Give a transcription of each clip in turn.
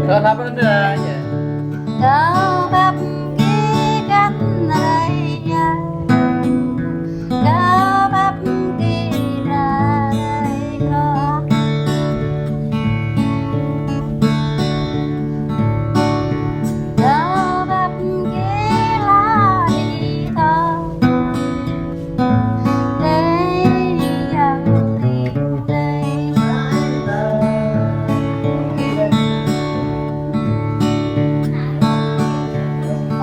Kenapa benderanya? Kau bagikan raya, kau bagikan raya. Kau bagikan itu, yang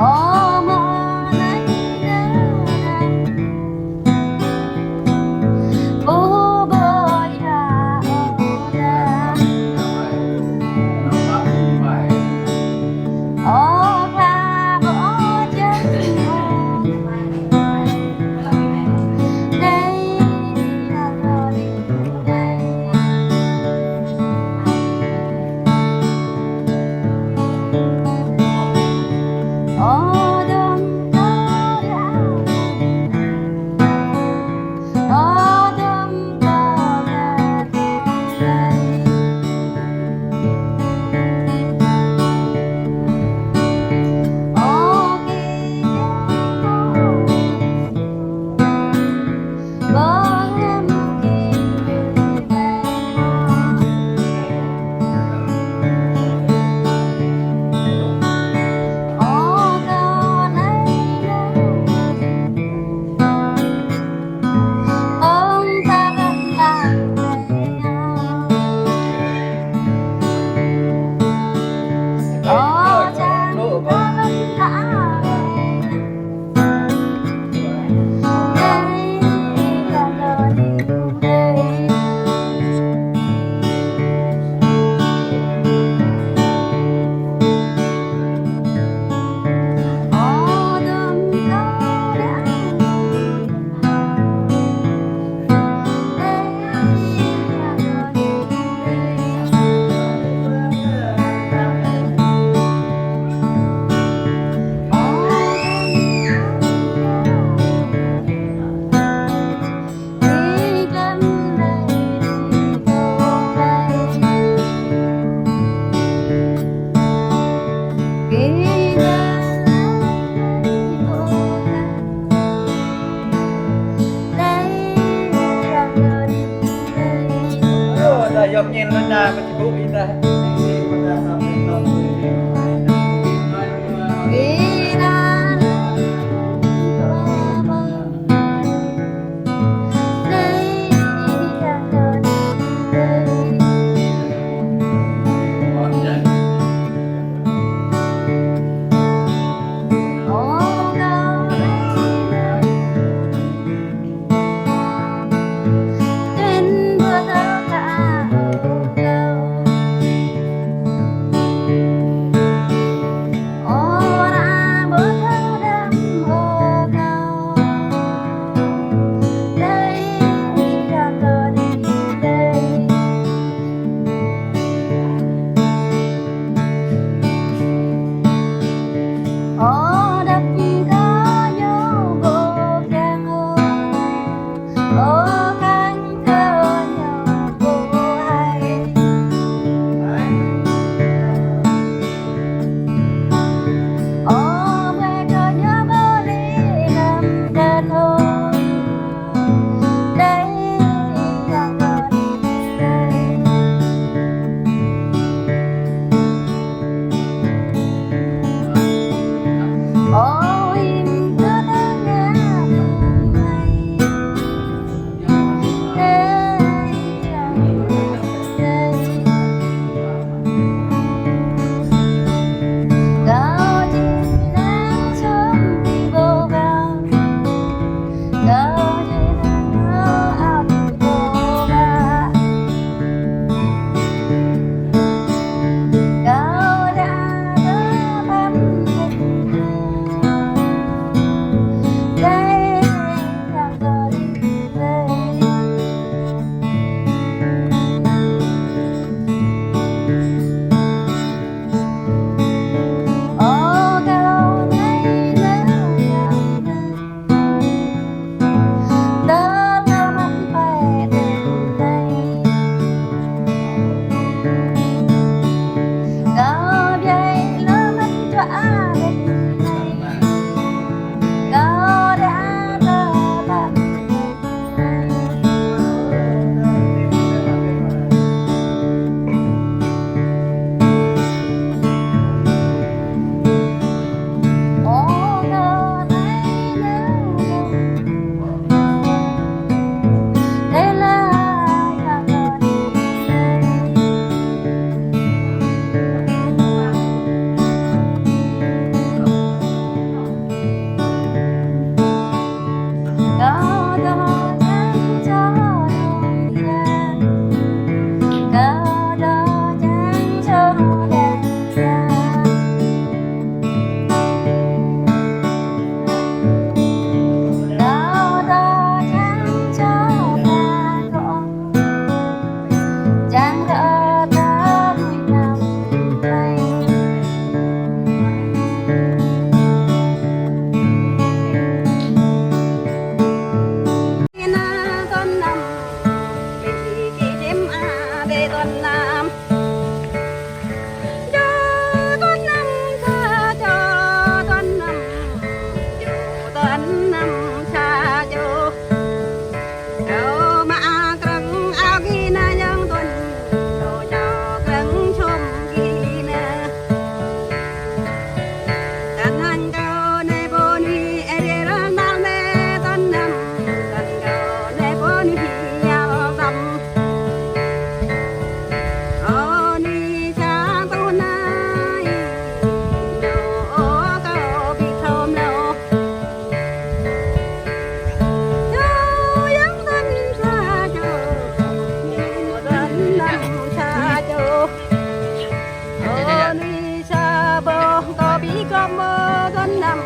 mơ con nằm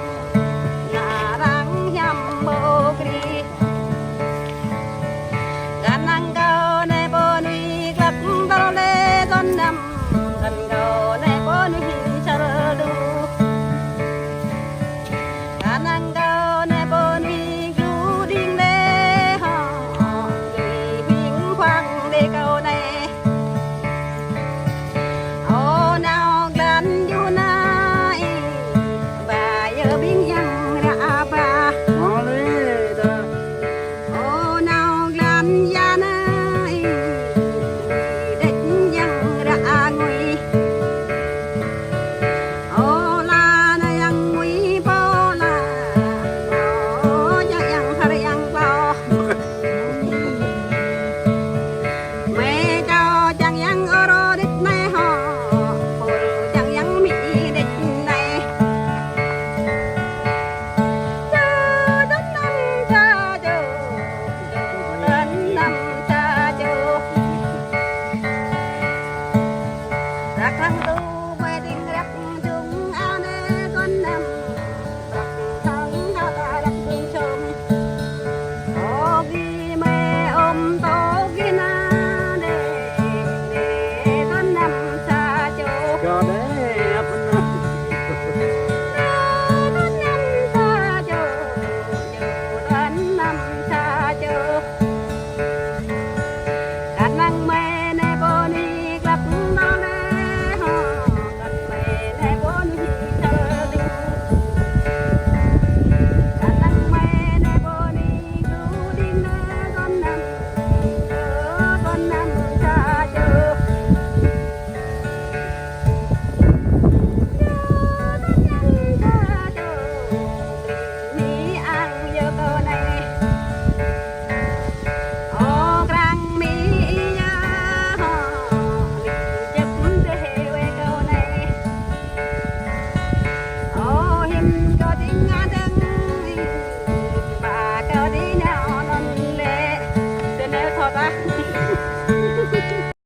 ngả răng nhằm mơ kri gan năng cao nè bồn uy gắt đau lê con nằm gần đầu nè bồn uy char du gan năng cao nè bồn uy du đinh lê ho uy huynh khoang đê cao này ô nào gan du nai và giờ biến yang ra ba Ngol đi ta. ô nào gan ya nai đích yang ra ngui ô la na yang ngui po la ô yang har yang po mẹ cho chẳng yang oro đích này ho phul chẳng yang mi đích này cho đất năm cha cho đất năm cha cho rắc răng tu quay tình rắc chung ao nê con năm rắc thắng hao ta rắc chung chôm ô ghi mê ôm tô ghi na đê đê con năm cha cho Cho đấy.